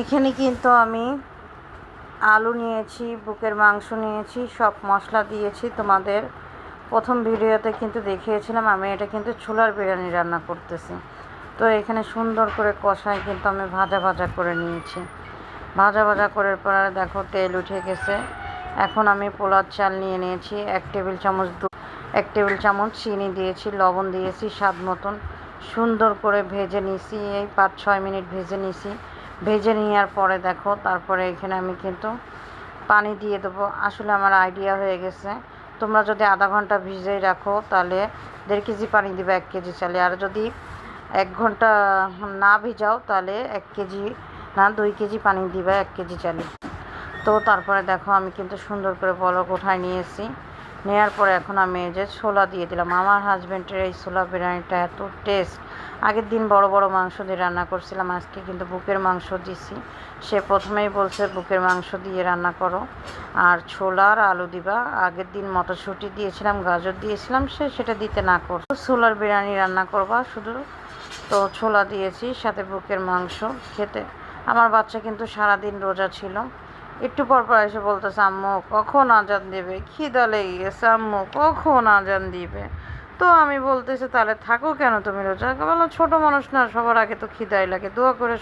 এখানে কিন্তু আমি আলু নিয়েছি, বুকের মাংস নিয়েছি, সব মশলা দিয়েছি। তোমাদের প্রথম ভিডিওতে কিন্তু দেখিয়েছিলাম আমি এটা কিন্তু ছোলার বিরিয়ানি রান্না করতেছি। তো এখানে সুন্দর করে কষায় কিন্তু আমি ভাজা ভাজা করে নিয়েছি। ভাজা ভাজা করার পর দেখো তেল উঠে গেছে। এখন আমি পোলার চাল নিয়ে নিয়েছি, 1 টেবিল চামচ চিনি দিয়েছি, লবণ দিয়েছি স্বাদ মতন। সুন্দর করে ভেজে নিয়েছি, এই 5-6 মিনিট ভেজে নিয়েছি। ভেজে নেওয়ার পরে দেখো তারপরে এখানে আমি কিন্তু পানি দিয়ে দেবো। আসলে আমার আইডিয়া হয়ে গেছে, তোমরা যদি আধা ঘন্টা ভিজিয়ে রাখো তাহলে 1.5 কেজি পানি দিবে 1 কেজি চালে, আর যদি 1 ঘন্টা না ভিজাও তাহলে 1 কেজি না 2 কেজি পানি দিবে 1 কেজি চালে। তো তারপরে দেখো আমি কিন্তু সুন্দর করে বলক উঠায় নিয়েছি। নেওয়ার পরে এখন আমি এই যে ছোলা দিয়ে দিলাম। আমার হাজব্যান্ডের এই ছোলা বিরিয়ানিটা এত টেস্ট। আগের দিন বড় বড় মাংস দিয়ে রান্না করছিলাম, আজকে কিন্তু বুকের মাংস দিছি। সে প্রথমেই বলছে বুকের মাংস দিয়ে রান্না করো আর ছোলা আর আলু দিবা। আগের দিন মটরশুঁটি দিয়েছিলাম, গাজর দিয়েছিলাম, সে সেটা দিতে না করো, ছোলার বিরিয়ানি রান্না করবা শুধু। তো ছোলা দিয়েছি সাথে বুকের মাংস। খেতে আমার বাচ্চা কিন্তু সারাদিন রোজা ছিল। একটু পর পর এসে বলতেছে আম্মু কখন আজান দেবে, খিদা লেগে গেছে আম্মু কখন আজান দিবে। তো আমি বলতেছি তাহলে থাকো কেন তুমি রোজা? বললাম ছোটো মানুষ না, সবার আগে তো খিদাই লাগে, দোয়া করে